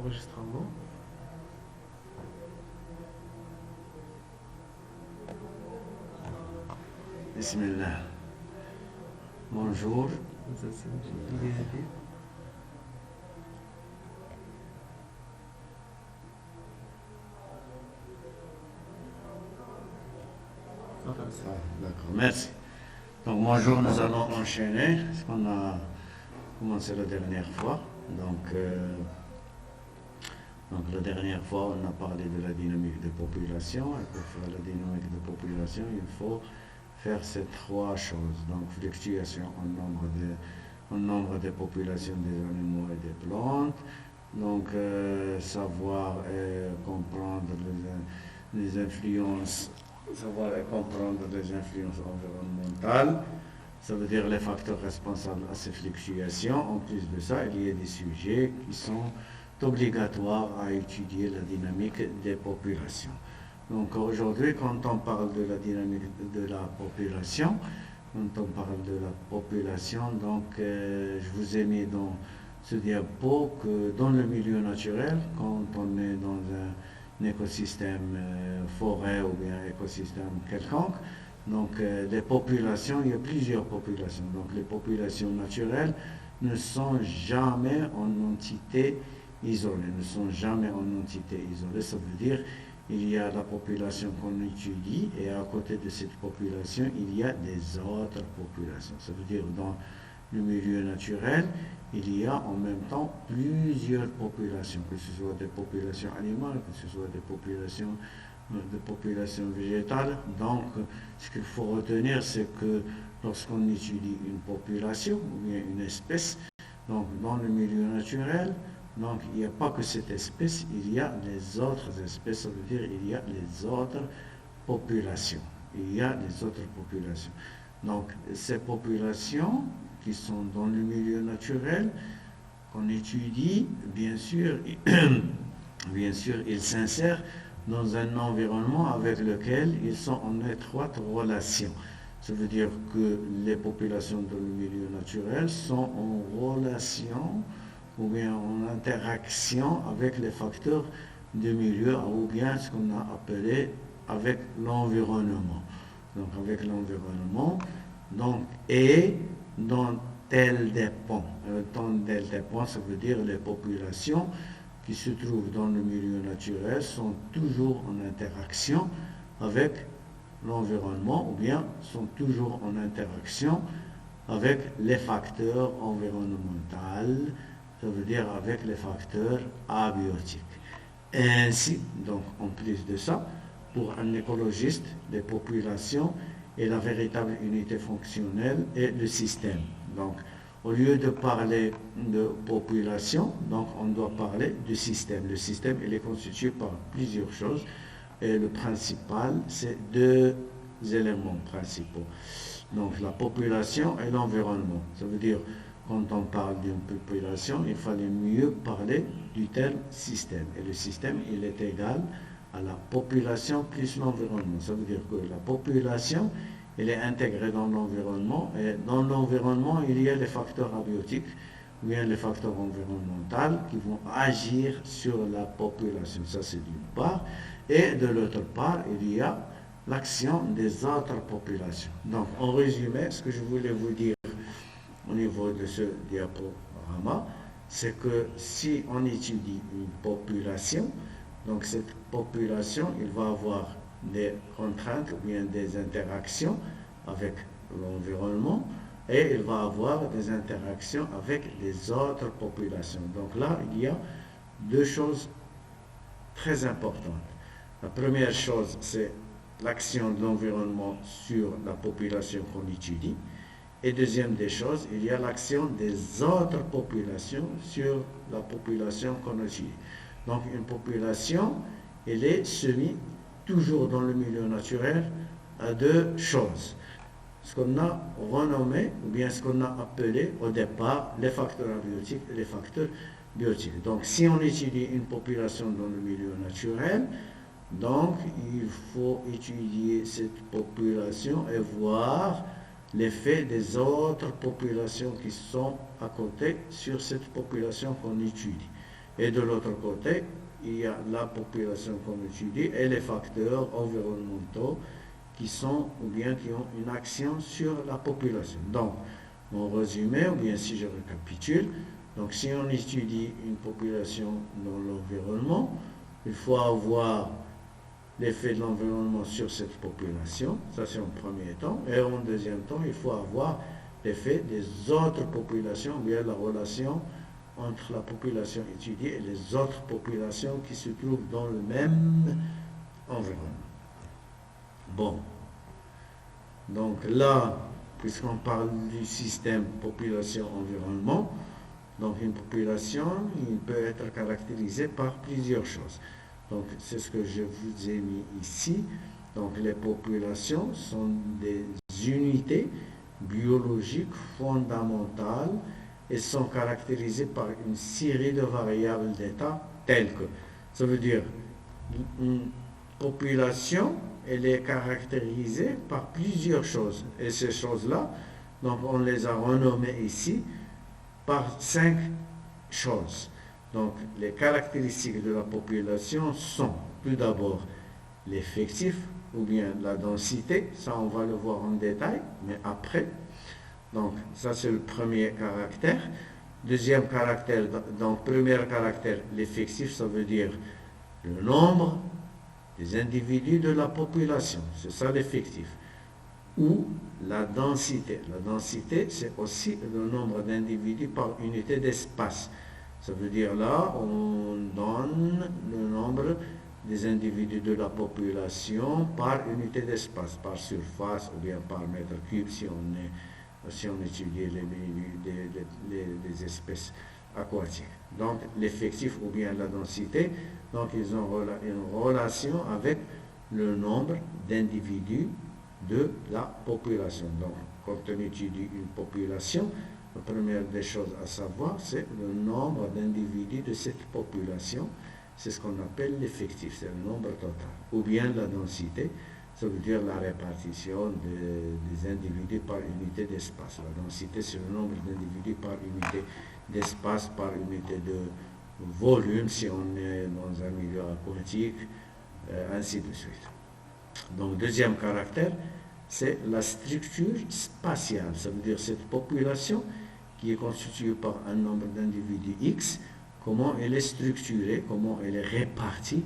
enregistrement. Bismillah. Bonjour. D'accord, merci. Donc bonjour, nous allons enchaîner ce qu'on a commencé la dernière fois. Donc la dernière fois, on a parlé de la dynamique de population. Et pour faire la dynamique de population, il faut faire ces trois choses. Donc fluctuation en nombre de populations des animaux et des plantes. Donc savoir et comprendre les influences, savoir et comprendre les influences environnementales. Ça veut dire les facteurs responsables à ces fluctuations. En plus de ça, il y a des sujets qui sont obligatoires à étudier la dynamique des populations. Donc aujourd'hui, quand on parle de la dynamique de la population, donc je vous ai mis dans ce diapo que dans le milieu naturel, quand on est dans un écosystème forêt ou bien écosystème quelconque, donc les populations, il y a plusieurs populations. Donc les populations naturelles ne sont jamais en entité isolée, Ça veut dire il y a la population qu'on étudie et à côté de cette population, il y a des autres populations. Ça veut dire dans le milieu naturel, il y a en même temps plusieurs populations, que ce soit des populations animales, que ce soit des populations végétales. Donc, ce qu'il faut retenir, c'est que lorsqu'on étudie une population ou bien une espèce, donc dans le milieu naturel, donc il n'y a pas que cette espèce, il y a les autres espèces, ça veut dire il y a les autres populations. Donc ces populations qui sont dans le milieu naturel, qu'on étudie, bien sûr, ils s'insèrent dans un environnement avec lequel ils sont en étroite relation. Ça veut dire que les populations dans le milieu naturel sont en relation ou bien en interaction avec les facteurs du milieu ou bien ce qu'on a appelé avec l'environnement. Donc avec l'environnement, et dont elle dépend. Ça veut dire les populations qui se trouvent dans le milieu naturel sont toujours en interaction avec l'environnement ou bien sont toujours en interaction avec les facteurs environnementaux, ça veut dire avec les facteurs abiotiques. Ainsi, donc en plus de ça, pour un écologiste, les populations est la véritable unité fonctionnelle et le système. Donc, au lieu de parler de population, donc on doit parler du système. Le système, il est constitué par plusieurs choses. Et le principal, c'est deux éléments principaux. Donc, la population et l'environnement. Ça veut dire, quand on parle d'une population, il fallait mieux parler du terme système. Et le système, il est égal à la population plus l'environnement. Ça veut dire que la population, elle est intégrée dans l'environnement, et dans l'environnement, il y a les facteurs abiotiques, ou bien les facteurs environnementaux qui vont agir sur la population. Ça, c'est d'une part. Et de l'autre part, il y a l'action des autres populations. Donc, en résumé, ce que je voulais vous dire au niveau de ce diaporama, c'est que si on étudie une population, donc cette population, il va avoir des contraintes ou bien des interactions avec l'environnement et il va avoir des interactions avec les autres populations. Donc là, il y a deux choses très importantes. La première chose, c'est l'action de l'environnement sur la population qu'on étudie. Et deuxième des choses, il y a l'action des autres populations sur la population qu'on étudie. Donc une population, elle est soumise toujours dans le milieu naturel à deux choses. Ce qu'on a renommé, ou bien ce qu'on a appelé au départ les facteurs abiotiques et les facteurs biotiques. Donc si on étudie une population dans le milieu naturel, donc il faut étudier cette population et voir l'effet des autres populations qui sont à côté sur cette population qu'on étudie. Et de l'autre côté, il y a la population qu'on étudie et les facteurs environnementaux qui sont ou bien qui ont une action sur la population. Donc, en résumé, ou bien si je récapitule, donc si on étudie une population dans l'environnement, il faut avoir l'effet de l'environnement sur cette population, ça c'est en premier temps, et en deuxième temps, il faut avoir l'effet des autres populations, ou bien la relation entre la population étudiée et les autres populations qui se trouvent dans le même environnement. Bon, donc là, puisqu'on parle du système population-environnement, donc une population, il peut être caractérisée par plusieurs choses. Donc c'est ce que je vous ai mis ici. Donc les populations sont des unités biologiques fondamentales et sont caractérisées par une série de variables d'état telles que, ça veut dire, une population, elle est caractérisée par plusieurs choses. Et ces choses-là, donc on les a renommées ici par 5 choses. Donc les caractéristiques de la population sont tout d'abord l'effectif ou bien la densité, ça on va le voir en détail, mais après. Donc ça c'est le premier caractère. Deuxième caractère, donc premier caractère, l'effectif, ça veut dire le nombre des individus de la population, c'est ça l'effectif. Ou la densité. La densité, c'est aussi le nombre d'individus par unité d'espace. Ça veut dire là, on donne le nombre des individus de la population par unité d'espace, par surface ou bien par mètre cube si on étudie les espèces aquatiques. Donc l'effectif ou bien la densité, donc ils ont une relation avec le nombre d'individus de la population. Donc quand on étudie une population, la première des choses à savoir, c'est le nombre d'individus de cette population. C'est ce qu'on appelle l'effectif, c'est le nombre total. Ou bien la densité, ça veut dire la répartition des individus par unité d'espace. La densité, c'est le nombre d'individus par unité d'espace, par unité de volume, si on est dans un milieu aquatique, ainsi de suite. Donc, deuxième caractère, c'est la structure spatiale. Ça veut dire cette population qui est constituée par un nombre d'individus X, comment elle est structurée, comment elle est répartie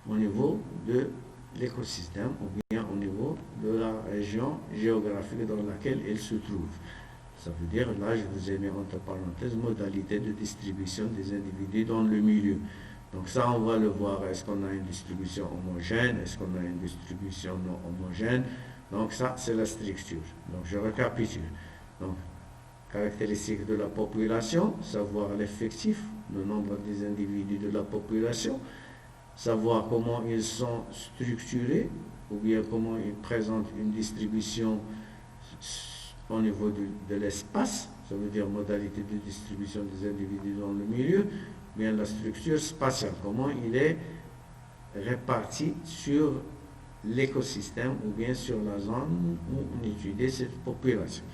au niveau de l'écosystème ou bien au niveau de la région géographique dans laquelle elle se trouve. Ça veut dire, là je vous ai mis entre parenthèses, modalité de distribution des individus dans le milieu. Donc ça on va le voir, est-ce qu'on a une distribution homogène, est-ce qu'on a une distribution non homogène. Donc ça c'est la structure. Donc je récapitule. Donc caractéristiques de la population, savoir l'effectif, le nombre des individus de la population, savoir comment ils sont structurés ou bien comment ils présentent une distribution au niveau de l'espace, ça veut dire modalité de distribution des individus dans le milieu, bien la structure spatiale, comment il est réparti sur l'écosystème ou bien sur la zone où on étudie cette population.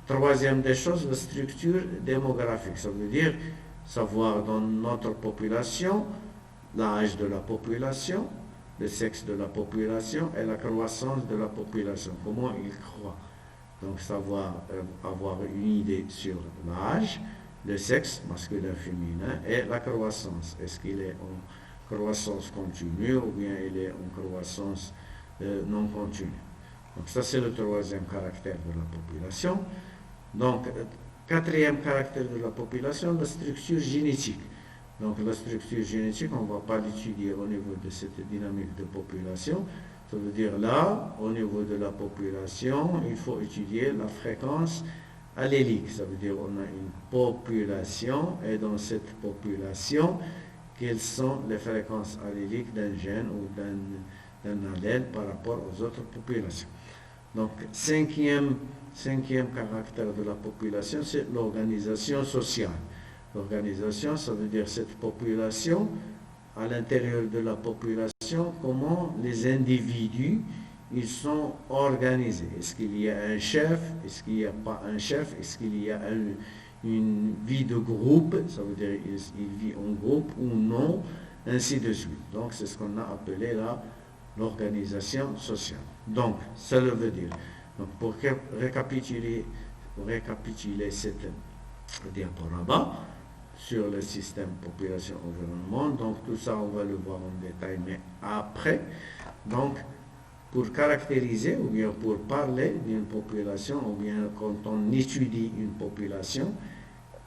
Troisième des choses, la structure démographique, ça veut dire savoir dans notre population l'âge de la population, le sexe de la population et la croissance de la population, comment il croît. Donc savoir avoir une idée sur l'âge, le sexe masculin, féminin et la croissance. Est-ce qu'il est en croissance continue ou bien il est en croissance non continue. Donc ça c'est le troisième caractère de la population. Donc quatrième caractère de la population, la structure génétique. Donc la structure génétique, on ne va pas l'étudier au niveau de cette dynamique de population. Ça veut dire là, au niveau de la population, il faut étudier la fréquence allélique. Ça veut dire on a une population et dans cette population, quelles sont les fréquences alléliques d'un gène ou d'un allèle par rapport aux autres populations. Donc cinquième caractère de la population, c'est l'organisation sociale. L'organisation, ça veut dire cette population, à l'intérieur de la population, comment les individus, ils sont organisés. Est-ce qu'il y a un chef? Est-ce qu'il n'y a pas un chef? Est-ce qu'il y a une vie de groupe, ça veut dire il vit en groupe ou non, ainsi de suite. Donc c'est ce qu'on a appelé là l'organisation sociale. Donc ça veut dire, donc, pour récapituler cette diaporama sur le système population-environnement, donc tout ça on va le voir en détail, mais après. Donc pour caractériser ou bien pour parler d'une population, ou bien quand on étudie une population,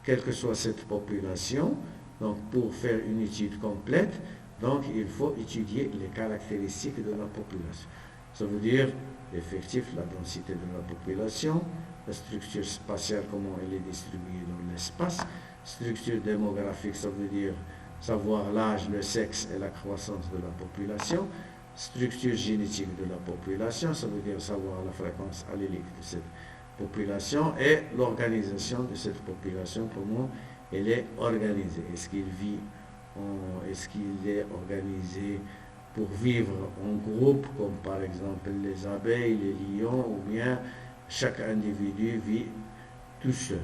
quelle que soit cette population, donc pour faire une étude complète, donc il faut étudier les caractéristiques de la population. Ça veut dire l'effectif, la densité de la population, la structure spatiale, comment elle est distribuée dans l'espace, structure démographique, ça veut dire savoir l'âge, le sexe et la croissance de la population, structure génétique de la population, ça veut dire savoir la fréquence allélique de cette population et l'organisation de cette population, comment elle est organisée. Est-ce qu'il vit est-ce qu'il est organisé pour vivre en groupe, comme par exemple les abeilles, les lions, ou bien chaque individu vit tout seul.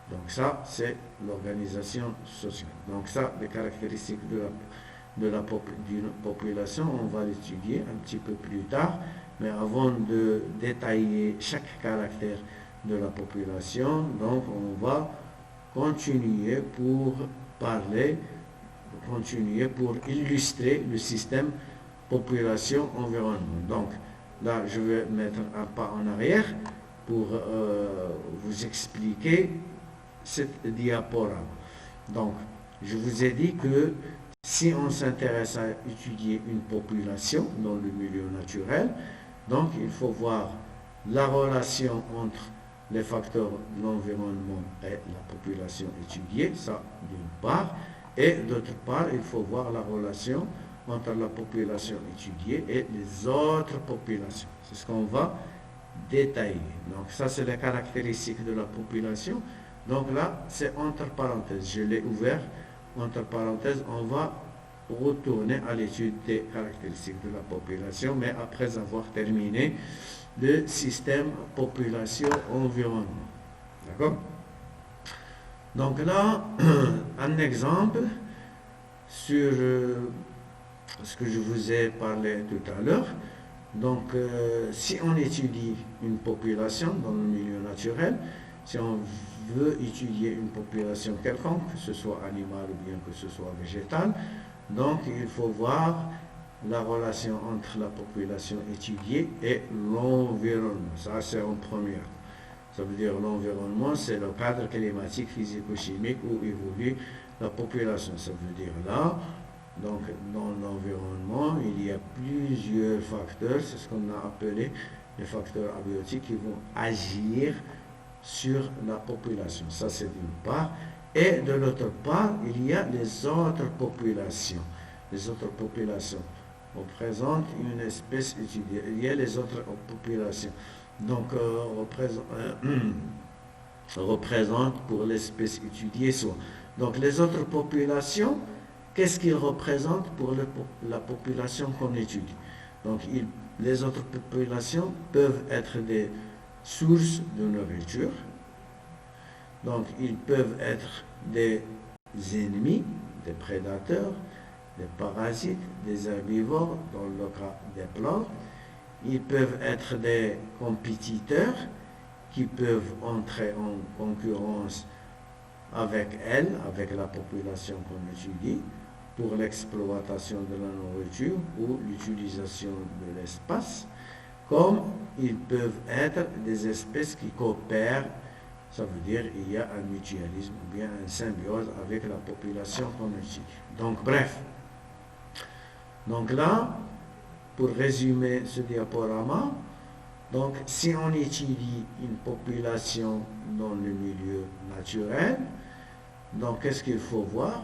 Donc ça, c'est l'organisation sociale. Donc ça, les caractéristiques d'une population, on va l'étudier un petit peu plus tard, mais avant de détailler chaque caractère de la population, donc on va continuer pour illustrer le système population-environnement. Donc là, je vais mettre un pas en arrière pour vous expliquer cette diaporama. Donc, je vous ai dit que si on s'intéresse à étudier une population dans le milieu naturel, donc il faut voir la relation entre les facteurs de l'environnement et la population étudiée, ça d'une part, et d'autre part, il faut voir la relation entre la population étudiée et les autres populations. C'est ce qu'on va détailler. Donc ça, c'est les caractéristiques de la population. Donc là, c'est entre parenthèses. Je l'ai ouvert. Entre parenthèses, on va retourner à l'étude des caractéristiques de la population, mais après avoir terminé le système population-environnement. D'accord? Donc là, un exemple sur ce que je vous ai parlé tout à l'heure. Donc, si on étudie une population dans le milieu naturel, si on veut étudier une population quelconque, que ce soit animale ou bien que ce soit végétale, donc il faut voir la relation entre la population étudiée et l'environnement. Ça, c'est en première. Ça veut dire l'environnement, c'est le cadre climatique, physico-chimique où évolue la population. Ça veut dire là, donc dans l'environnement, il y a plusieurs facteurs, c'est ce qu'on a appelé les facteurs abiotiques qui vont agir sur la population. Ça, c'est d'une part. Et de l'autre part, il y a les autres populations. Les autres populations représentent une espèce étudiée. Il y a les autres populations. Donc, représente pour l'espèce étudiée soit. Donc, les autres populations, qu'est-ce qu'ils représentent pour la population qu'on étudie? Donc, les autres populations peuvent être des sources de nourriture. Donc, ils peuvent être des ennemis, des prédateurs, des parasites, des herbivores, dans le cas des plantes. Ils peuvent être des compétiteurs qui peuvent entrer en concurrence avec elles, avec la population qu'on étudie, pour l'exploitation de la nourriture ou l'utilisation de l'espace, comme ils peuvent être des espèces qui coopèrent, ça veut dire qu'il y a un mutualisme ou bien une symbiose avec la population qu'on étudie. Donc bref, donc là, pour résumer ce diaporama, donc si on étudie une population dans le milieu naturel, donc qu'est-ce qu'il faut voir?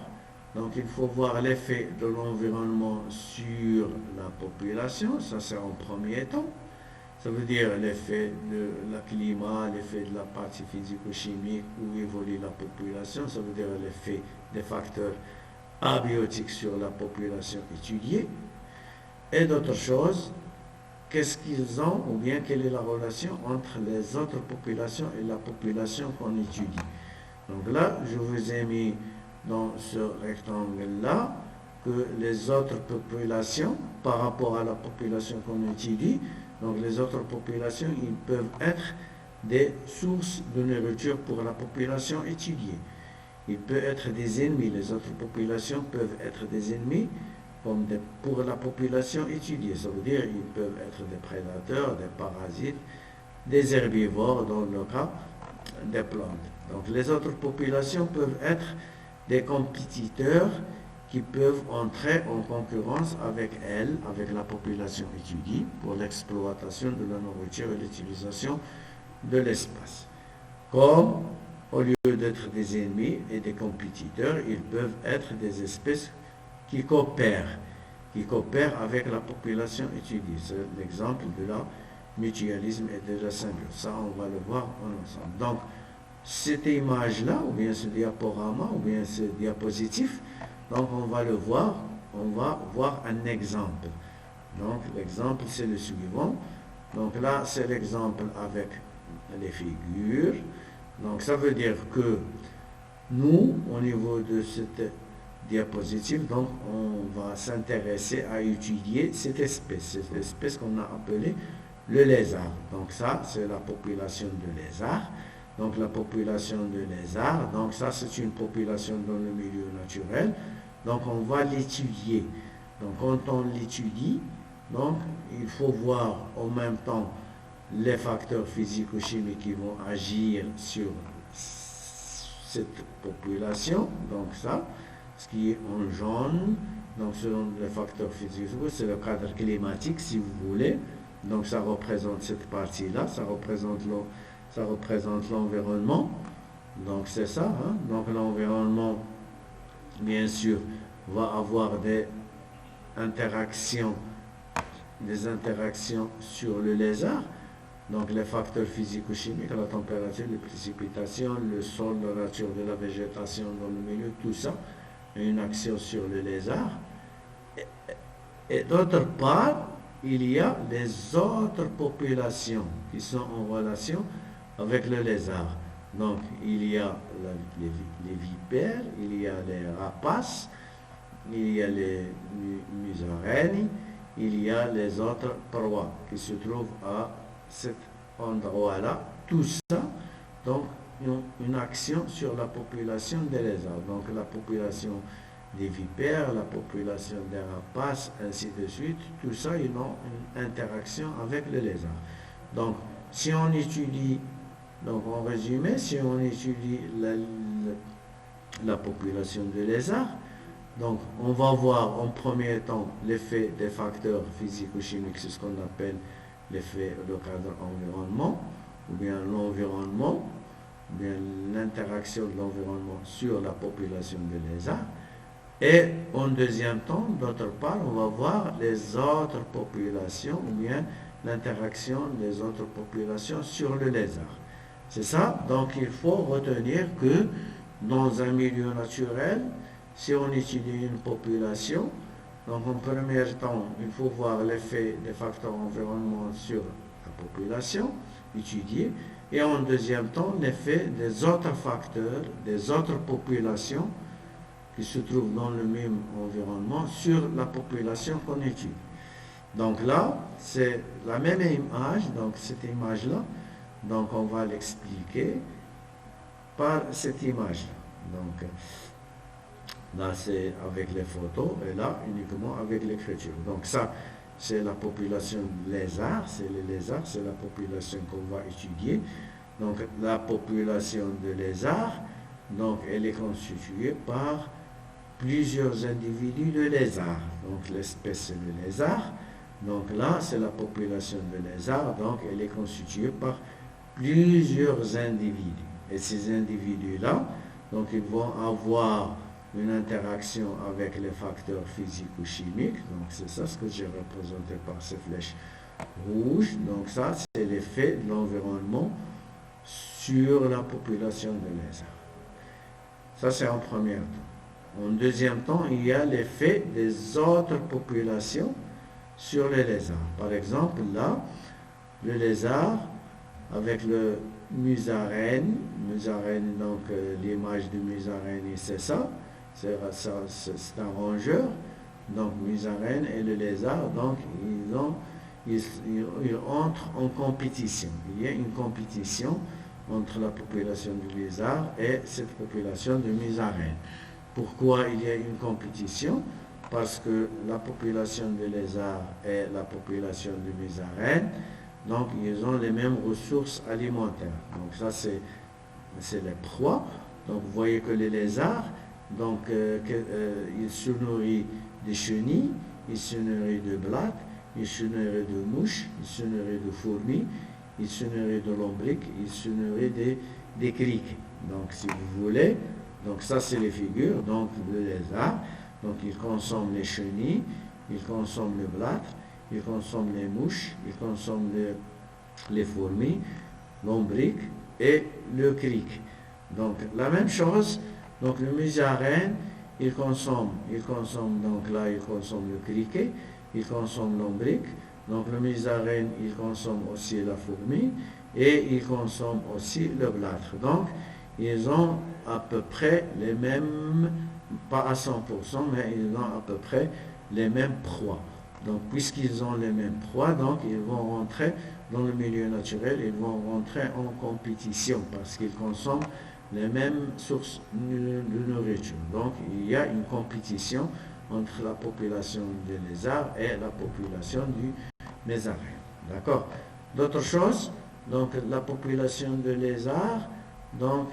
Donc il faut voir l'effet de l'environnement sur la population, ça c'est en premier temps. Ça veut dire l'effet de la climat, l'effet de la partie physico-chimique où évolue la population, ça veut dire l'effet des facteurs abiotiques sur la population étudiée. Et d'autres choses, qu'est-ce qu'ils ont, ou bien quelle est la relation entre les autres populations et la population qu'on étudie. Donc là, je vous ai mis dans ce rectangle-là que les autres populations, par rapport à la population qu'on étudie, donc les autres populations, ils peuvent être des sources de nourriture pour la population étudiée. Ils peuvent être des ennemis, les autres populations peuvent être des ennemis pour la population étudiée. Ça veut dire qu'ils peuvent être des prédateurs, des parasites, des herbivores dans le cas des plantes. Donc les autres populations peuvent être des compétiteurs qui peuvent entrer en concurrence avec elles, avec la population étudiée, pour l'exploitation de la nourriture et l'utilisation de l'espace. Comme, au lieu d'être des ennemis et des compétiteurs, ils peuvent être des espèces qui coopèrent avec la population étudiée. C'est l'exemple de la mutualisme et de la symbiose. Ça, on va le voir ensemble. Donc, cette image-là, ou bien ce diaporama, ou bien ce diapositif, donc on va le voir, on va voir un exemple. Donc, l'exemple, c'est le suivant. Donc là, c'est l'exemple avec les figures. Donc, ça veut dire que nous, au niveau de cette diapositive, donc on va s'intéresser à étudier cette espèce qu'on a appelée le lézard. Donc ça, c'est la population de lézards. Donc la population de lézards, donc ça c'est une population dans le milieu naturel. Donc on va l'étudier. Donc quand on l'étudie, donc il faut voir en même temps les facteurs physico-chimiques qui vont agir sur cette population. Donc ça, ce qui est en jaune, donc selon les facteurs physiques, c'est le cadre climatique si vous voulez. Donc ça représente cette partie-là, ça représente l'environnement. Donc c'est ça, hein? Donc l'environnement, bien sûr, va avoir des interactions sur le lézard. Donc les facteurs physico-chimiques, la température, les précipitations, le sol, la nature de la végétation dans le milieu, tout ça, une action sur le lézard. Et d'autre part, il y a les autres populations qui sont en relation avec le lézard. Donc, il y a les vipères, il y a les rapaces, il y a les musaraignes, il y a les autres proies qui se trouvent à cet endroit-là. Tout ça, donc, une action sur la population des lézards. Donc, la population des vipères, la population des rapaces, ainsi de suite, tout ça, ils ont une interaction avec le lézard. Donc, si on étudie, donc en résumé, si on étudie la population de lézards, donc on va voir en premier temps l'effet des facteurs physico-chimiques, c'est ce qu'on appelle l'effet de cadre environnement, ou bien l'environnement, ou bien l'interaction de l'environnement sur la population de lézards. Et en deuxième temps, d'autre part, on va voir les autres populations, ou bien l'interaction des autres populations sur le lézard. C'est ça, donc il faut retenir que dans un milieu naturel, si on étudie une population, donc en premier temps, il faut voir l'effet des facteurs environnementaux sur la population étudiée, et en deuxième temps, l'effet des autres facteurs, des autres populations qui se trouvent dans le même environnement sur la population qu'on étudie. Donc là, c'est la même image, donc cette image-là, donc on va l'expliquer par cette image-là. Donc là, c'est avec les photos, et là, uniquement avec l'écriture. Donc ça, c'est la population lézard, c'est les lézards, c'est la population qu'on va étudier. Donc la population de lézards, donc elle est constituée par plusieurs individus de lézards. Donc l'espèce de lézard, donc là c'est la population de lézards, donc elle est constituée par plusieurs individus. Et ces individus-là, donc ils vont avoir une interaction avec les facteurs physico-chimiques. Donc c'est ça ce que j'ai représenté par ces flèches rouges. Donc ça c'est l'effet de l'environnement sur la population de lézards. Ça c'est en premier temps. En deuxième temps, il y a l'effet des autres populations sur les lézards. Par exemple, là, le lézard avec le musaraigne, musaraigne, donc l'image du musaraigne, c'est ça. C'est un rongeur. Donc musaraigne et le lézard, donc ils entrent en compétition. Il y a une compétition entre la population du lézard et cette population de musaraigne. Pourquoi il y a une compétition? Parce que la population de lézard et la population de musaraigne, donc ils ont les mêmes ressources alimentaires. Donc ça c'est les proies. Donc vous voyez que les lézards, donc ils se nourrissent de chenilles, ils se nourrissent de blattes, ils se nourrissent de mouches, ils se nourrissent de fourmis, ils se nourrissent de lombriques, ils se nourrissent des criques. Donc si vous voulez, donc ça c'est les figures, donc le lézard, donc il consomme les chenilles, il consomme les blattes, il consomme les mouches, il consomme les fourmis, lombriques et le cric. Donc la même chose, donc le musaraigne, il consomme donc là il consomme le criquet, il consomme l'ombrique, donc le musaraigne il consomme aussi la fourmi et il consomme aussi le blâtre. Donc ils ont à peu près les mêmes, pas à 100%, mais ils ont à peu près les mêmes proies. Donc puisqu'ils ont les mêmes proies, donc ils vont rentrer dans le milieu naturel, ils vont rentrer en compétition parce qu'ils consomment les mêmes sources de nourriture. Donc il y a une compétition entre la population des lézards et la population du musaraigne. D'accord? D'autres choses, donc la population de lézards, donc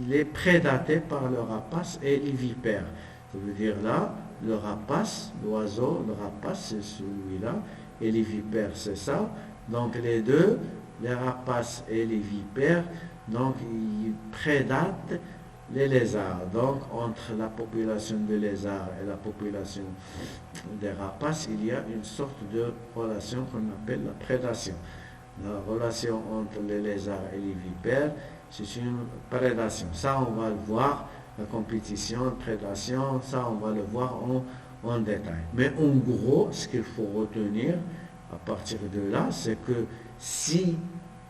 il est prédaté par le rapace et les vipères. Ça veut dire là, le rapace, l'oiseau, le rapace c'est celui-là, et les vipères c'est ça. Donc les deux, les rapaces et les vipères, donc ils prédatent les lézards. Donc entre la population de lézards et la population des rapaces, il y a une sorte de relation qu'on appelle la prédation. La relation entre les lézards et les vipères, c'est une prédation. Ça, on va le voir, la compétition, la prédation, ça, on va le voir en détail. Mais en gros, ce qu'il faut retenir à partir de là, c'est que si,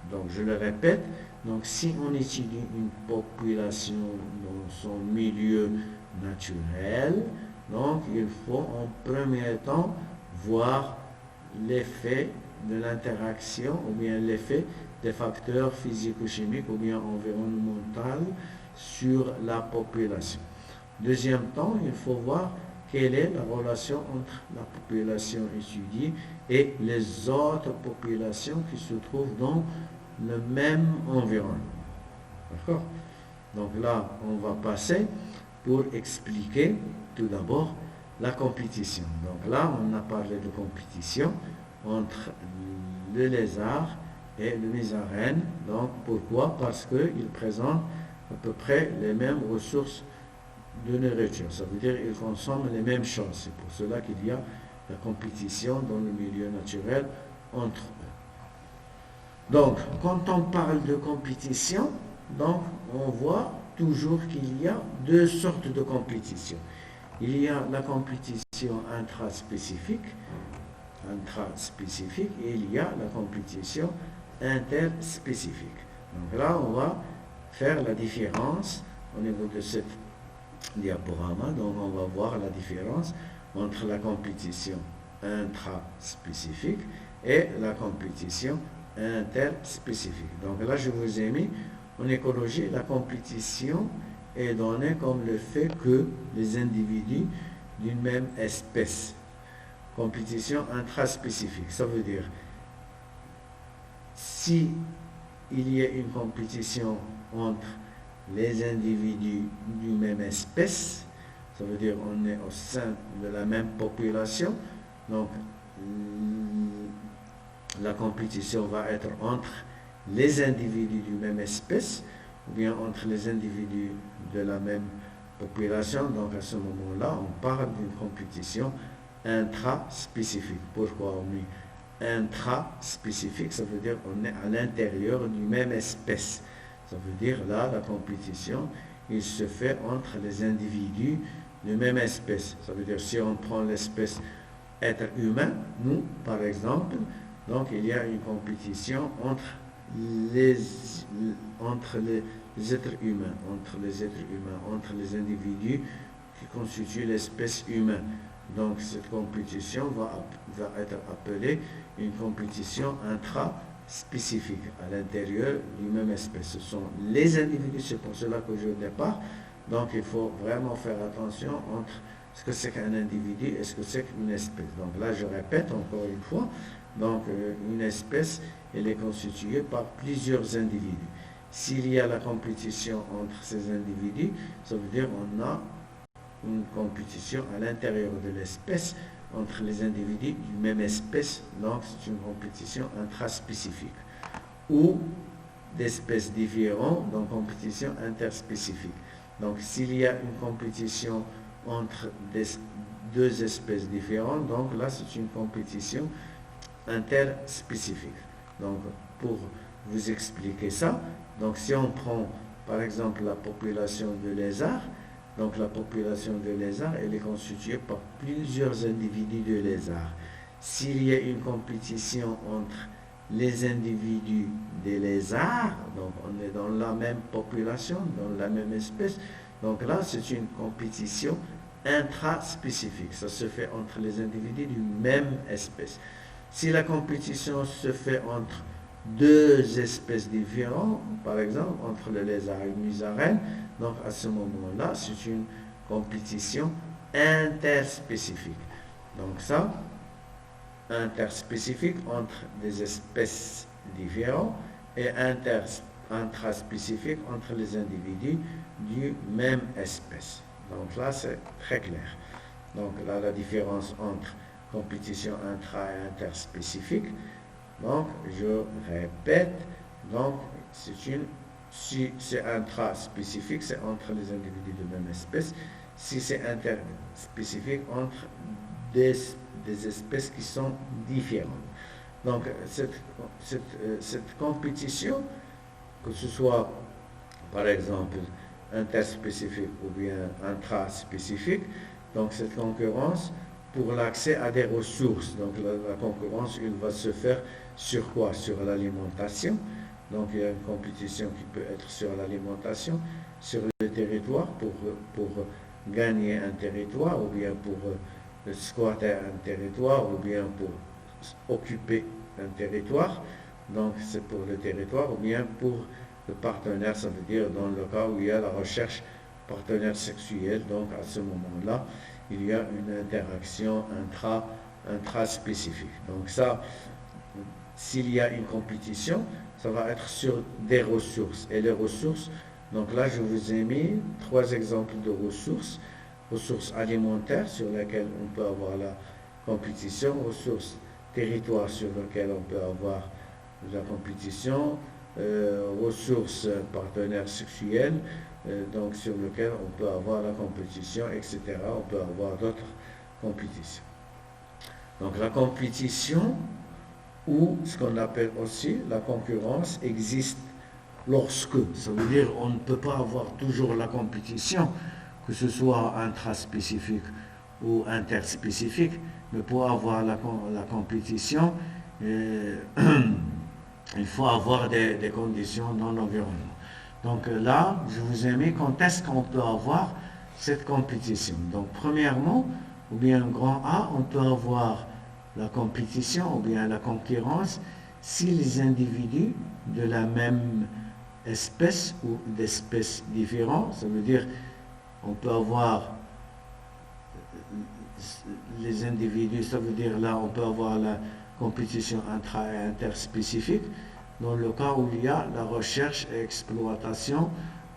donc je le répète, donc si on étudie une population dans son milieu naturel, donc il faut en premier temps voir l'effet de l'interaction ou bien l'effet des facteurs physico-chimiques ou bien environnementaux sur la population. Deuxième temps, il faut voir quelle est la relation entre la population étudiée et les autres populations qui se trouvent dans le même environnement. D'accord? Donc là, on va passer pour expliquer tout d'abord la compétition. Donc là, on a parlé de compétition entre le lézard et le musaraigne. Donc pourquoi? Parce qu'ils présentent à peu près les mêmes ressources de nourriture. Ça veut dire qu'ils consomment les mêmes choses. C'est pour cela qu'il y a la compétition dans le milieu naturel entre eux. Donc, quand on parle de compétition, donc on voit toujours qu'il y a deux sortes de compétition. Il y a la compétition intraspécifique et il y a la compétition interspécifique. Donc là, on va faire la différence au niveau de cette diaporama. Donc on va voir la différence entre la compétition intraspécifique et la compétition interspécifique. Donc là, je vous ai mis en écologie, la compétition est donnée comme le fait que les individus d'une même espèce. Compétition intraspécifique, ça veut dire si il y a une compétition entre les individus d'une même espèce, ça veut dire on est au sein de la même population, donc la compétition va être entre les individus d'une même espèce ou bien entre les individus de la même population. Donc à ce moment-là, on parle d'une compétition intraspécifique. Pourquoi on met intraspécifique? Ça veut dire qu'on est à l'intérieur d'une même espèce. Ça veut dire là, la compétition, il se fait entre les individus de même espèce. Ça veut dire si on prend l'espèce être humain, nous par exemple, donc il y a une compétition entre les, entre les êtres humains, entre les individus qui constituent l'espèce humaine. Donc cette compétition va être appelée une compétition intraspécifique à l'intérieur d'une même espèce. Ce sont les individus, c'est pour cela que je départ. Donc il faut vraiment faire attention entre ce que c'est qu'un individu et ce que c'est qu'une espèce. Donc là je répète encore une fois, donc une espèce elle est constituée par plusieurs individus. S'il y a la compétition entre ces individus, ça veut dire qu'on a une compétition à l'intérieur de l'espèce entre les individus d'une même espèce, donc c'est une compétition intraspécifique. Ou d'espèces différentes, donc compétition interspécifique. Donc s'il y a une compétition entre deux espèces différentes, donc là c'est une compétition interspécifique. Donc pour vous expliquer ça, donc si on prend par exemple la population de lézards, donc la population de lézards, elle est constituée par plusieurs individus de lézards. S'il y a une compétition entre les individus des lézards, donc on est dans la même population, dans la même espèce, donc là c'est une compétition intraspécifique. Ça se fait entre les individus d'une même espèce. Si la compétition se fait entre deux espèces différentes, par exemple entre le lézard et une musaraigne, donc à ce moment-là, c'est une compétition interspécifique. Donc ça, interspécifique entre des espèces différentes et intraspécifique entre les individus d'une même espèce. Donc là, c'est très clair. Donc là, la différence entre compétition intra et interspécifique. Donc, je répète, donc si c'est intraspécifique, c'est entre les individus de même espèce. Si c'est interspécifique, entre des espèces qui sont différentes. Donc, cette compétition, que ce soit par exemple interspécifique ou bien intraspécifique, donc cette concurrence pour l'accès à des ressources. Donc la concurrence, il va se faire sur quoi? Sur l'alimentation. Donc il y a une compétition qui peut être sur l'alimentation, sur le territoire pour gagner un territoire, ou bien pour squatter un territoire, ou bien pour occuper un territoire. Donc c'est pour le territoire, ou bien pour le partenaire, ça veut dire dans le cas où il y a la recherche partenaire sexuel. Donc à ce moment-là, il y a une interaction intraspécifique. Donc ça, s'il y a une compétition, ça va être sur des ressources. Et les ressources, donc là je vous ai mis 3 exemples de ressources. Ressources alimentaires sur lesquelles on peut avoir la compétition, ressources territoires sur lesquelles on peut avoir la compétition, ressources partenaires sexuels, donc sur lequel on peut avoir la compétition, etc. On peut avoir d'autres compétitions. Donc la compétition, ou ce qu'on appelle aussi la concurrence, existe lorsque, ça veut dire on ne peut pas avoir toujours la compétition, que ce soit intraspécifique ou interspécifique, mais pour avoir la compétition, il faut avoir des conditions dans l'environnement. Donc là, je vous ai mis quand est-ce qu'on peut avoir cette compétition. Donc premièrement, ou bien grand A, on peut avoir la compétition ou bien la concurrence si les individus de la même espèce ou d'espèces différentes, ça veut dire on peut avoir les individus, ça veut dire là on peut avoir la compétition intra et interspécifique dans le cas où il y a la recherche et exploitation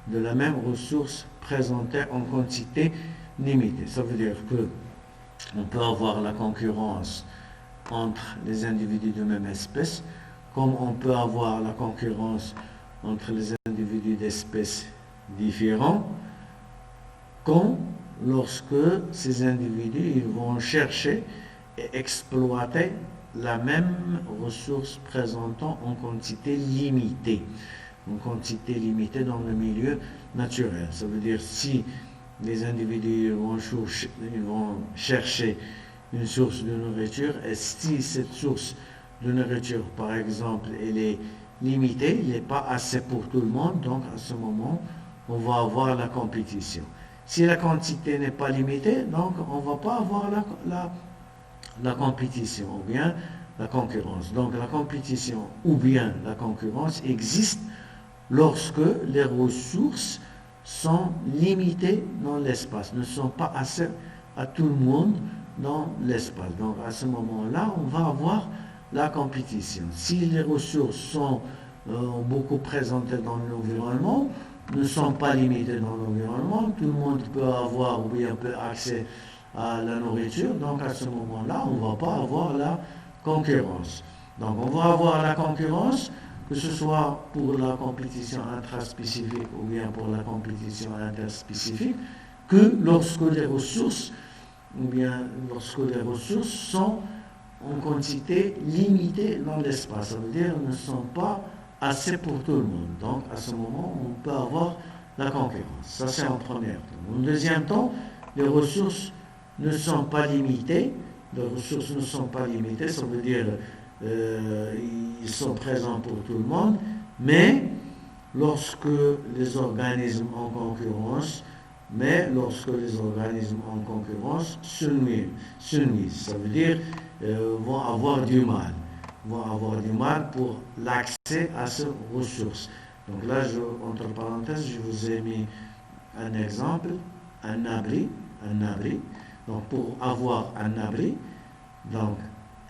de la même ressource présentée en quantité limitée. Ça veut dire que on peut avoir la concurrence entre les individus de même espèce, comme on peut avoir la concurrence entre les individus d'espèces différentes, comme lorsque ces individus ils vont chercher et exploiter la même ressource présentant en quantité limitée. En quantité limitée dans le milieu naturel. Ça veut dire si les individus vont chercher une source de nourriture, et si cette source de nourriture, par exemple, elle est limité, il n'est pas assez pour tout le monde, donc à ce moment, on va avoir la compétition. Si la quantité n'est pas limitée, donc on ne va pas avoir la compétition ou bien la concurrence. Donc la compétition ou bien la concurrence existe lorsque les ressources sont limitées dans l'espace, ne sont pas assez à tout le monde dans l'espace. Donc à ce moment-là, on va avoir la compétition. Si les ressources sont beaucoup présentées dans l'environnement, ne sont pas limitées dans l'environnement, tout le monde peut avoir ou bien peut accès à la nourriture, donc à ce moment-là, on ne va pas avoir la concurrence. Donc on va avoir la concurrence, que ce soit pour la compétition intraspécifique ou bien pour la compétition interspécifique, que lorsque les ressources sont en quantité limitée dans l'espace. Ça veut dire qu'elles ne sont pas assez pour tout le monde. Donc à ce moment, on peut avoir la concurrence. Ça c'est en premier temps. En deuxième temps, les ressources ne sont pas limitées. Les ressources ne sont pas limitées, ça veut dire ils sont présents pour tout le monde, mais lorsque les organismes en concurrence se nuisent, ça veut dire vont avoir du mal pour l'accès à ces ressources. Donc là, entre parenthèses, je vous ai mis un exemple, un abri. Donc pour avoir un abri, donc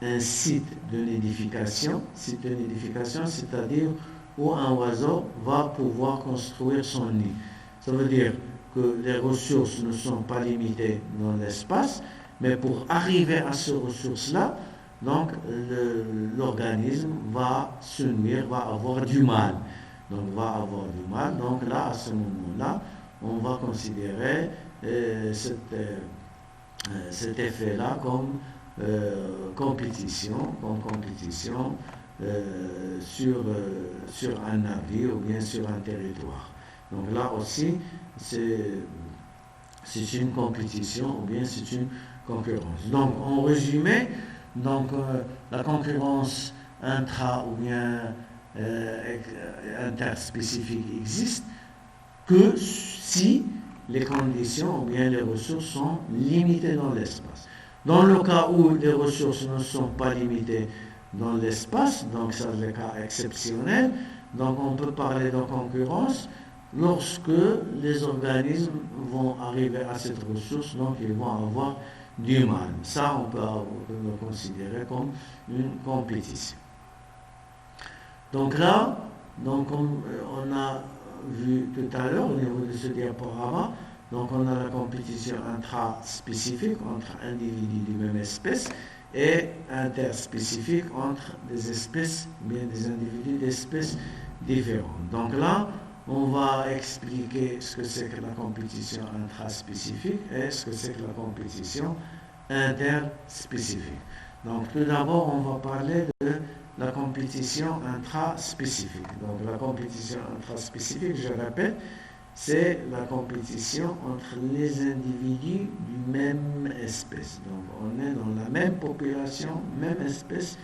un site de nidification, c'est-à-dire où un oiseau va pouvoir construire son nid. Ça veut dire que les ressources ne sont pas limitées dans l'espace, mais pour arriver à ces ressources-là, donc l'organisme va se nuire, va avoir du mal. Donc là, à ce moment-là, on va considérer cet effet-là comme compétition sur un navire ou bien sur un territoire. Donc là aussi, c'est une compétition ou bien c'est une concurrence. Donc en résumé, la concurrence intra ou bien interspécifique existe que si les conditions ou bien les ressources sont limitées dans l'espace. Dans le cas où les ressources ne sont pas limitées dans l'espace, donc c'est le cas exceptionnel, donc on peut parler de concurrence lorsque les organismes vont arriver à cette ressource, donc ils vont avoir du mal. Ça, on peut le considérer comme une compétition. Donc là, on a vu tout à l'heure au niveau de ce diaporama, donc on a la compétition intraspécifique entre individus de même espèce et interspécifique entre des espèces, bien des individus d'espèces différentes. Donc là, on va expliquer ce que c'est que la compétition intraspécifique et ce que c'est que la compétition interspécifique. Donc tout d'abord, on va parler de la compétition intraspécifique. Donc la compétition intraspécifique, je répète, c'est la compétition entre les individus d'une même espèce. Donc on est dans la même population, même espèce,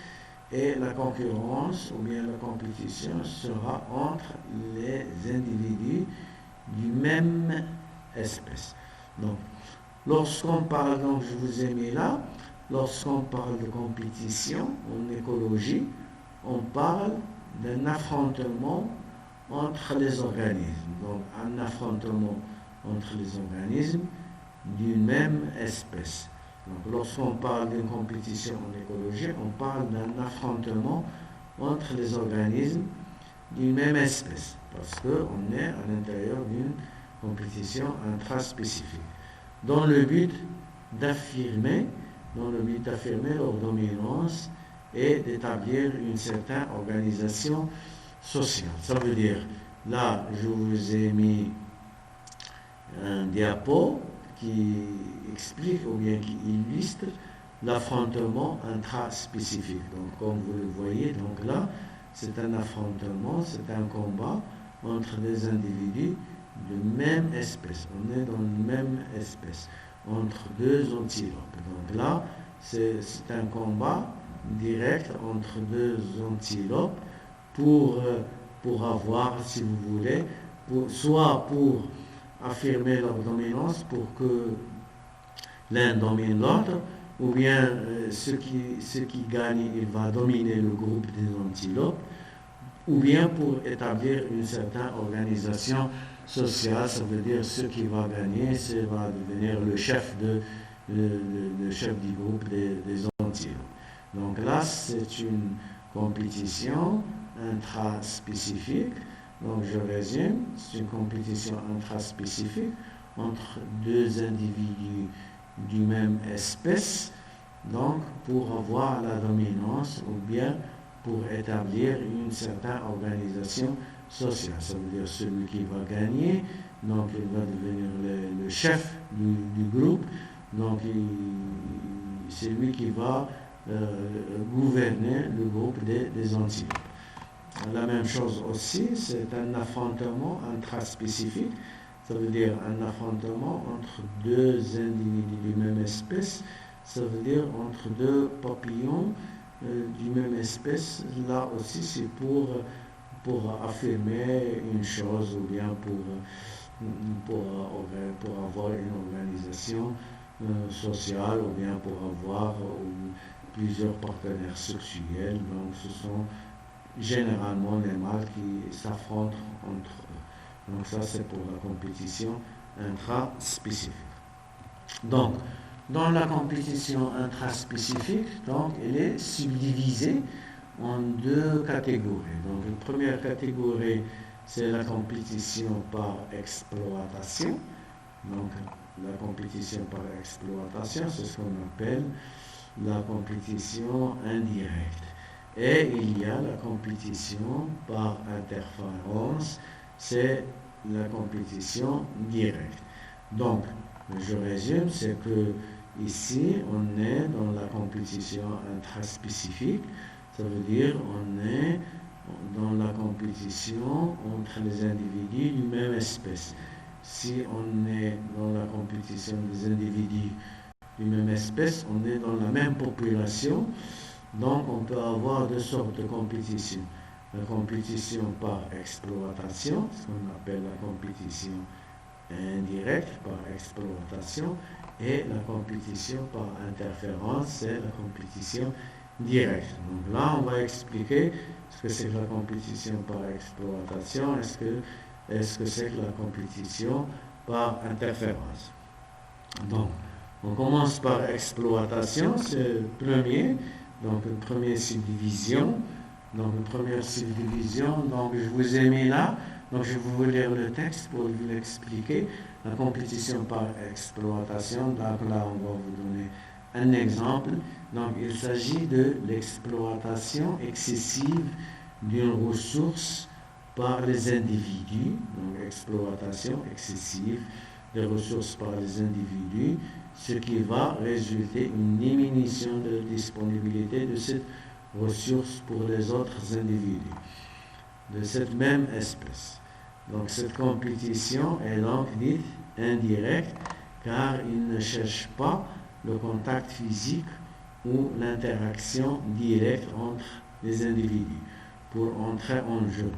et la concurrence ou bien la compétition sera entre les individus d'une même espèce. Donc lorsqu'on parle, donc je vous ai mis là, lorsqu'on parle de compétition en écologie, on parle d'un affrontement entre les organismes. Donc un affrontement entre les organismes d'une même espèce. Donc lorsqu'on parle d'une compétition en écologie, on parle d'un affrontement entre les organismes d'une même espèce, parce qu'on est à l'intérieur d'une compétition intraspécifique, dans le but d'affirmer leur dominance et d'établir une certaine organisation sociale. Ça veut dire, là, je vous ai mis un diapo qui explique ou bien qui illustre l'affrontement intraspécifique. Donc, comme vous le voyez, donc là, c'est un affrontement, c'est un combat entre des individus de même espèce. On est dans la même espèce, entre deux antilopes. Donc là, c'est un combat direct entre deux antilopes pour avoir, si vous voulez, soit pour affirmer leur dominance, pour que l'un domine l'autre, ou bien ce qui gagne, il va dominer le groupe des antilopes, ou bien pour établir une certaine organisation sociale, ça veut dire ce qui va gagner, c'est va devenir le chef le chef du groupe des antilopes. Donc là, c'est une compétition intraspécifique. Donc je résume, c'est une compétition intraspécifique entre deux individus du même espèce, donc pour avoir la dominance ou bien pour établir une certaine organisation sociale. Ça veut dire celui qui va gagner, donc il va devenir le chef du groupe, donc c'est lui qui va gouverner le groupe des antilopes. La même chose aussi, c'est un affrontement intraspécifique, ça veut dire un affrontement entre deux individus du même espèce, ça veut dire entre deux papillons du même espèce. Là aussi, c'est pour affirmer une chose ou bien pour avoir une organisation sociale ou bien pour avoir plusieurs partenaires sexuels. Donc, ce sont généralement les mâles qui s'affrontent entre eux. Donc ça, c'est pour la compétition intraspécifique. Donc, dans la compétition intraspécifique, donc, elle est subdivisée en deux catégories. Donc, une première catégorie, c'est la compétition par exploitation. Donc, la compétition par exploitation, c'est ce qu'on appelle la compétition indirecte. Et il y a la compétition par interférence, c'est la compétition directe. Donc, je résume, c'est que ici, on est dans la compétition intraspécifique, ça veut dire on est dans la compétition entre les individus du même espèce. Si on est dans la compétition des individus du même espèce, on est dans la même population. Donc, on peut avoir deux sortes de compétition. La compétition par exploitation, ce qu'on appelle la compétition indirecte par exploitation, et la compétition par interférence, c'est la compétition directe. Donc là, on va expliquer ce que c'est que la compétition par exploitation, est-ce que c'est que la compétition par interférence. Donc, on commence par exploitation, c'est le premier. Donc, une première subdivision. Donc, une première subdivision. Donc, je vous ai mis là. Donc, je vais vous lire le texte pour vous l'expliquer. La compétition par exploitation. Donc, là, on va vous donner un exemple. Donc, il s'agit de l'exploitation excessive d'une ressource par les individus. Donc, exploitation excessive des ressources par les individus, ce qui va résulter une diminution de disponibilité de cette ressource pour les autres individus de cette même espèce. Donc cette compétition est donc dite indirecte car il ne cherche pas le contact physique ou l'interaction directe entre les individus pour entrer en jeu.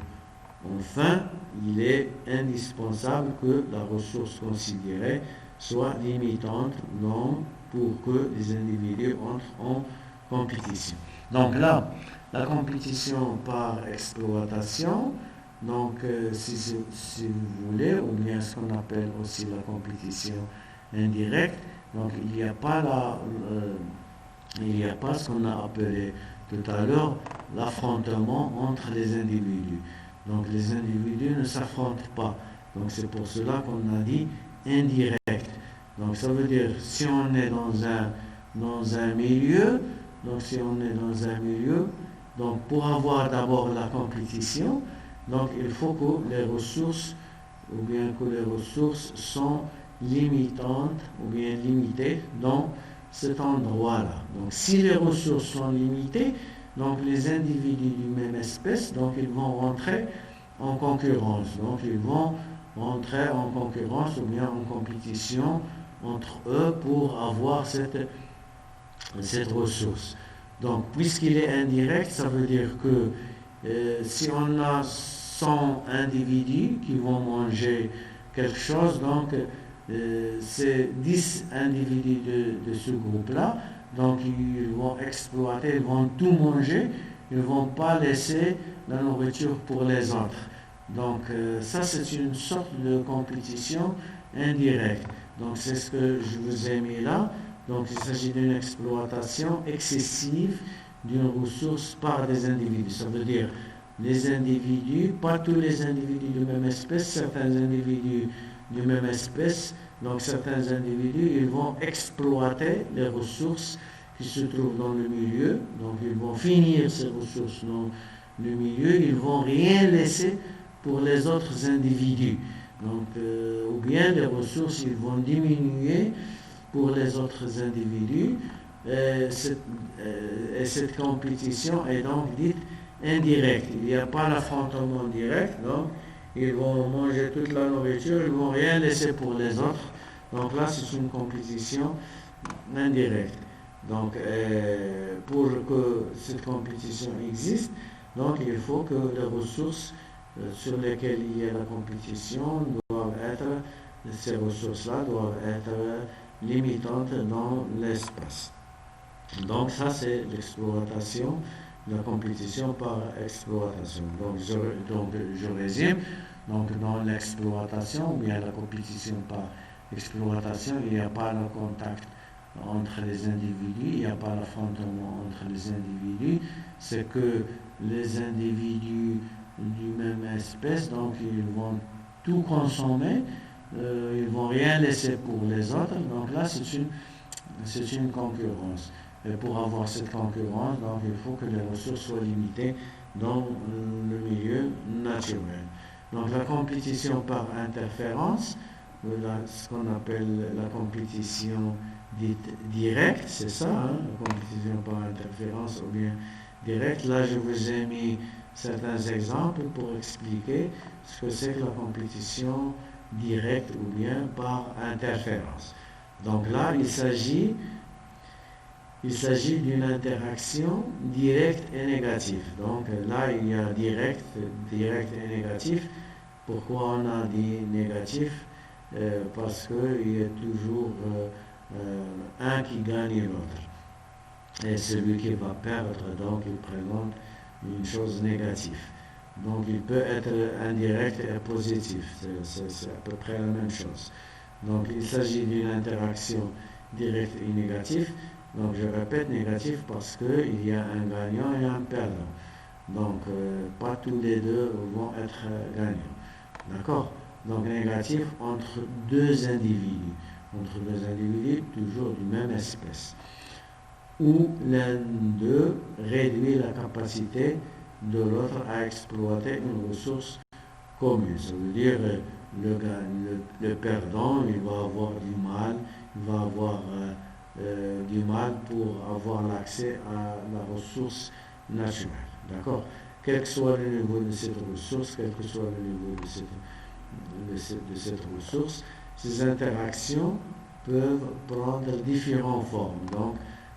Enfin, il est indispensable que la ressource considérée soit limitante pour que les individus entrent en compétition. Donc là, la compétition par exploitation, donc si vous voulez, ou bien ce qu'on appelle aussi la compétition indirecte, donc il n'y a pas ce qu'on a appelé tout à l'heure l'affrontement entre les individus. Donc les individus ne s'affrontent pas. Donc c'est pour cela qu'on a dit indirect. Donc ça veut dire si on est dans un milieu, donc pour avoir d'abord la compétition, donc il faut que les ressources sont limitantes ou bien limitées dans cet endroit-là. Donc si les ressources sont limitées, donc les individus du même espèce, donc ils vont rentrer en concurrence. Donc ils vont rentrer en concurrence ou bien en compétition entre eux pour avoir cette ressource. Donc puisqu'il est indirect, ça veut dire que Si on a 100 individus qui vont manger quelque chose, donc c'est 10 individus de ce groupe-là, donc ils vont exploiter, ils vont tout manger, ils ne vont pas laisser la nourriture pour les autres. Donc ça c'est une sorte de compétition indirecte. Donc c'est ce que je vous ai mis là. Donc il s'agit d'une exploitation excessive d'une ressource par des individus. Ça veut dire les individus, pas tous les individus de même espèce, certains individus de même espèce, donc certains individus, ils vont exploiter les ressources qui se trouvent dans le milieu, donc ils vont finir ces ressources dans le milieu, ils vont rien laisser pour les autres individus. Donc, ou bien les ressources, ils vont diminuer pour les autres individus. Et cette compétition est donc dite indirecte. Il n'y a pas l'affrontement direct, donc ils vont manger toute la nourriture, ils ne vont rien laisser pour les autres. Donc là, c'est une compétition indirecte. Donc, pour que cette compétition existe, donc il faut que les ressources sur lesquelles il y a la compétition doivent être, ces ressources-là doivent être limitantes dans l'espace. Donc ça, c'est l'exploitation, la compétition par exploitation. Donc je résume. Donc dans l'exploitation, ou bien la compétition par exploitation, il n'y a pas le contact entre les individus, il n'y a pas l'affrontement entre les individus, c'est que les individus du même espèce, donc ils vont tout consommer, ils ne vont rien laisser pour les autres, donc là c'est une concurrence. Et pour avoir cette concurrence, donc il faut que les ressources soient limitées dans le milieu naturel. Donc la compétition par interférence, ce qu'on appelle la compétition dite directe, c'est ça, hein, la compétition par interférence ou bien directe. Là, je vous ai mis certains exemples pour expliquer ce que c'est que la compétition directe ou bien par interférence. Donc là, il s'agit d'une interaction directe et négative. Donc là, il y a direct et négatif. Pourquoi on a dit négatif? Parce qu'il y a toujours un qui gagne l'autre. Et celui qui va perdre, donc il présente une chose négative. Donc il peut être indirect et positif. C'est à peu près la même chose. Donc il s'agit d'une interaction directe et négative. Donc je répète négatif parce qu'il y a un gagnant et un perdant. Donc pas tous les deux vont être gagnants. D'accord? Donc négatif entre deux individus. Entre deux individus toujours du même espèce. Où l'un d'eux réduit la capacité de l'autre à exploiter une ressource commune. Ça veut dire le perdant, il va avoir du mal, il va avoir du mal pour avoir l'accès à la ressource naturelle. D'accord? Quel que soit le niveau de cette ressource, quel que soit le niveau de cette ressource, ces interactions peuvent prendre différentes formes. Donc,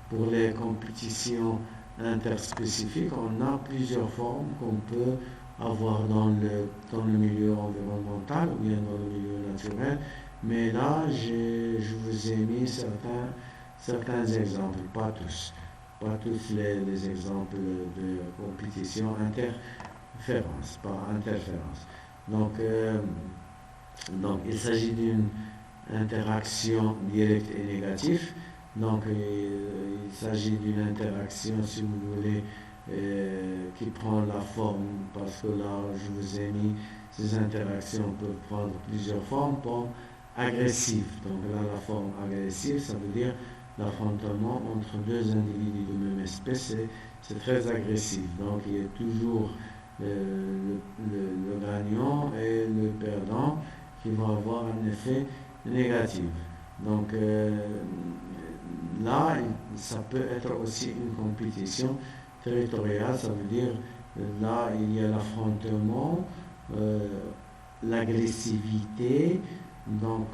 pour les compétitions interspécifiques, on a plusieurs formes qu'on peut avoir dans le milieu environnemental ou bien dans le milieu naturel. Mais là, je vous ai mis certains exemples, pas tous. Pas tous les exemples de compétition interférence, par interférence. Donc il s'agit d'une interaction directe et négative. Donc il s'agit d'une interaction, si vous voulez, qui prend la forme, parce que là, je vous ai mis, ces interactions peuvent prendre plusieurs formes, comme agressive. Donc là, la forme agressive, ça veut dire l'affrontement entre deux individus de même espèce, c'est très agressif. Donc il y a toujours le gagnant et le perdant qui vont avoir un effet négatif. Donc là, ça peut être aussi une compétition territoriale, ça veut dire là, il y a l'affrontement, l'agressivité, donc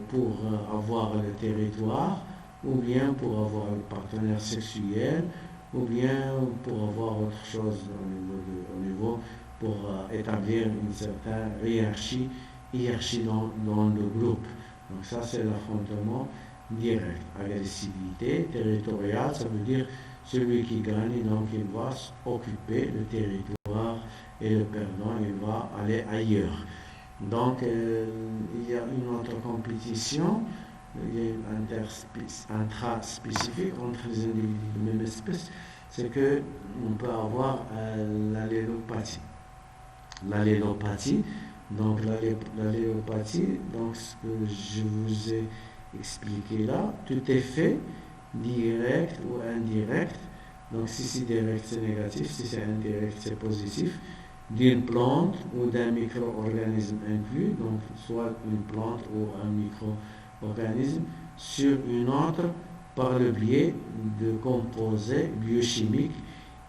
pour avoir le territoire, ou bien pour avoir un partenaire sexuel, ou bien pour avoir autre chose au niveau pour établir une certaine hiérarchie dans le groupe. Donc ça, c'est l'affrontement direct. Agressivité territoriale, ça veut dire celui qui gagne, donc il va occuper le territoire et le perdant, il va aller ailleurs. Donc il y a une autre compétition, il y a une intraspécifique entre les individus de même espèce, c'est que on peut avoir l'allélopathie. L'allélopathie, donc donc ce que je vous ai expliqué là, tout est fait direct ou indirect. Donc si c'est direct, c'est négatif, si c'est indirect, c'est positif, d'une plante ou d'un micro-organisme inclus, donc soit une plante ou un micro-organisme, sur une autre par le biais de composés biochimiques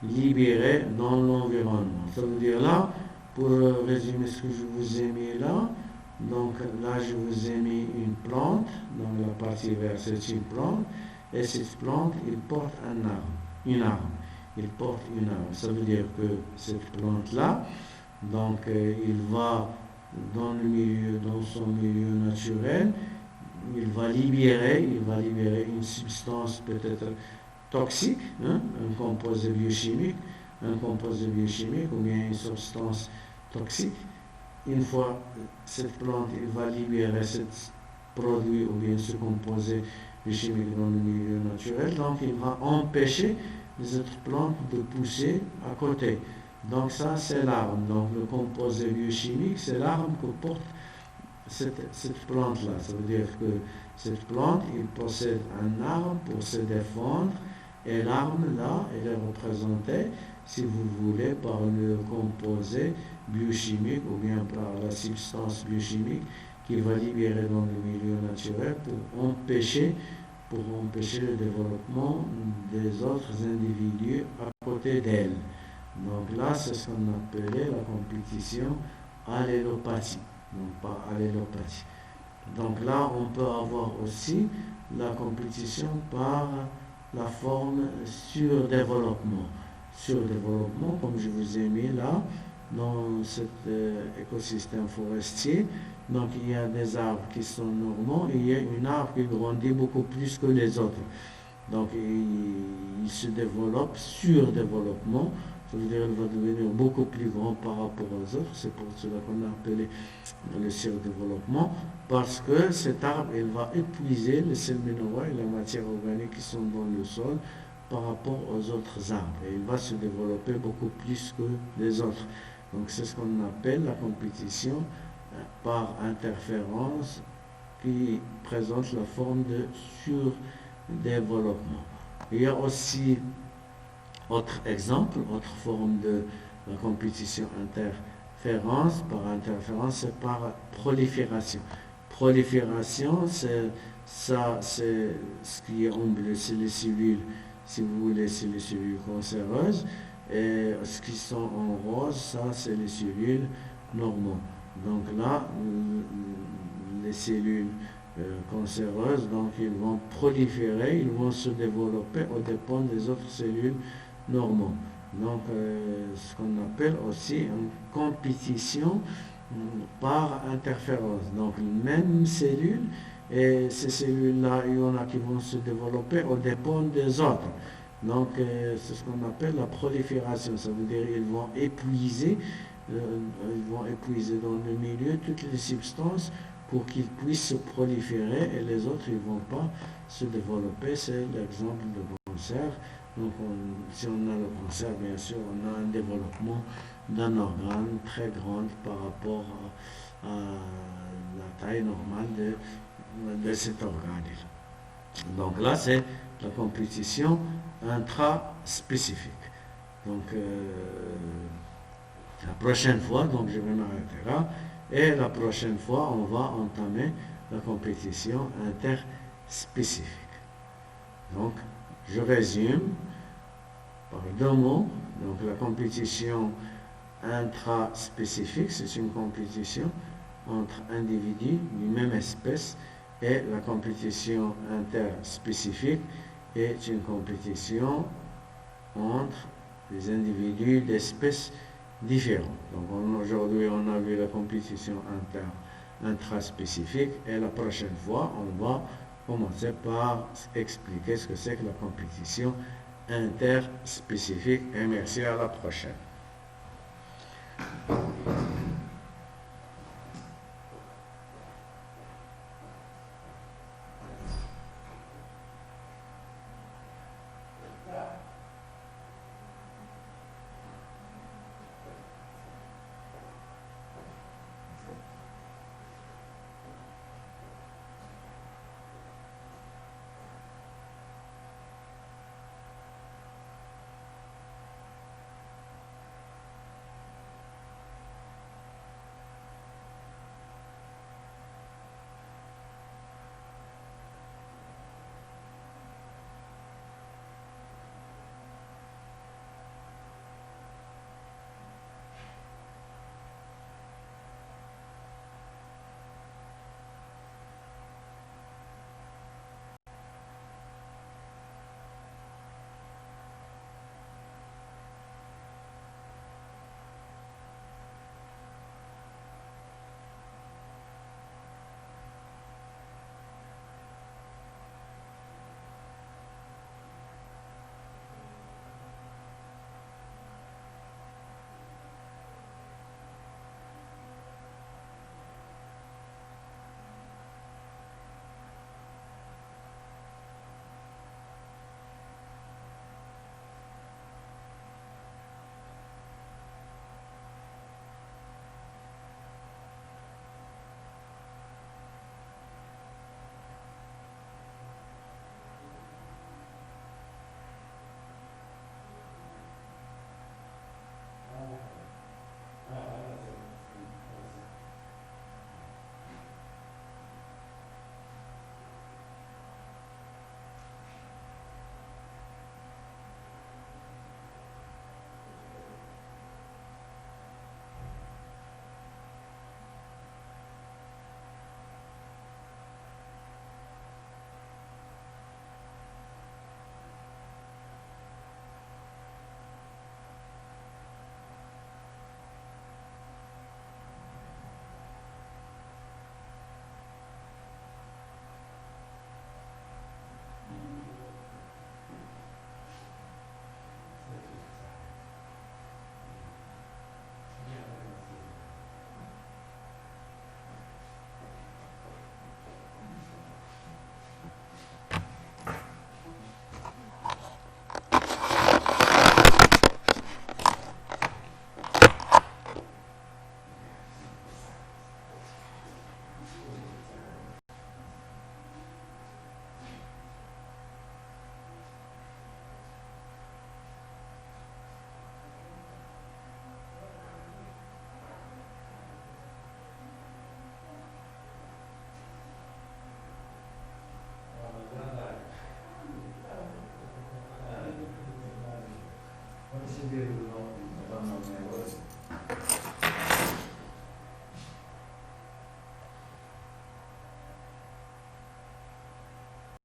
libérés dans l'environnement. Ça veut dire là, pour résumer ce que je vous ai mis là, donc là je vous ai mis une plante, donc la partie verte c'est une plante, et cette plante il porte une arme. Il porte une arme. Ça veut dire que cette plante-là, donc il va dans son milieu naturel, il va libérer une substance peut-être toxique, hein, un composé biochimique ou bien une substance toxique. Une fois cette plante, il va libérer ce produit ou bien ce composé biochimique dans le milieu naturel, donc il va empêcher les autres plantes de pousser à côté. Donc ça, c'est l'arme. Donc le composé biochimique, c'est l'arme que porte cette plante-là. Ça veut dire que cette plante, il possède un arme pour se défendre, et l'arme-là, elle est représentée, si vous voulez, par le composé biochimique ou bien par la substance biochimique qui va libérer dans le milieu naturel pour empêcher le développement des autres individus à côté d'elle. Donc là, c'est ce qu'on appelait la compétition allélopathie, non pas allélopathie. Donc là, on peut avoir aussi la compétition par la forme surdéveloppement. Surdéveloppement, comme je vous ai mis là, dans cet écosystème forestier. Donc il y a des arbres qui sont normaux et il y a un arbre qui grandit beaucoup plus que les autres. Donc il se développe, surdéveloppement, ça veut dire qu'il va devenir beaucoup plus grand par rapport aux autres. C'est pour cela qu'on a appelé le surdéveloppement, parce que cet arbre, il va épuiser les sels minéraux et la matière organique qui sont dans le sol par rapport aux autres arbres. Et il va se développer beaucoup plus que les autres. Donc c'est ce qu'on appelle la compétition par interférence qui présente la forme de surdéveloppement. Il y a aussi autre exemple, autre forme de la compétition interférence. Par interférence, c'est par prolifération. Prolifération, c'est ça, c'est ce qui est en bleu, c'est les cellules, si vous voulez, c'est les cellules cancéreuses. Et ce qui sont en rose, ça, c'est les cellules normaux. Donc là, les cellules cancéreuses, donc ils vont proliférer, ils vont se développer aux dépens des autres cellules normaux. Donc ce qu'on appelle aussi une compétition par interférence. Donc même cellules, et ces cellules-là, il y en a qui vont se développer aux dépens des autres. Donc c'est ce qu'on appelle la prolifération. Ça veut dire qu'ils vont épuiser dans le milieu toutes les substances pour qu'ils puissent se proliférer et les autres ils ne vont pas se développer. C'est l'exemple de cancer. Donc si on a le cancer, bien sûr, on a un développement d'un organe très grand par rapport à la taille normale de cet organe. Donc là, c'est la compétition intraspécifique. Donc la prochaine fois, donc je vais m'arrêter là, et la prochaine fois, on va entamer la compétition interspécifique. Donc, je résume par deux mots. Donc, la compétition intraspécifique, c'est une compétition entre individus d'une même espèce, et la compétition interspécifique est une compétition entre les individus d'espèces différentes. Donc aujourd'hui, on a vu la compétition intraspécifique et la prochaine fois, on va commencer par expliquer ce que c'est que la compétition interspécifique. Et merci, à la prochaine.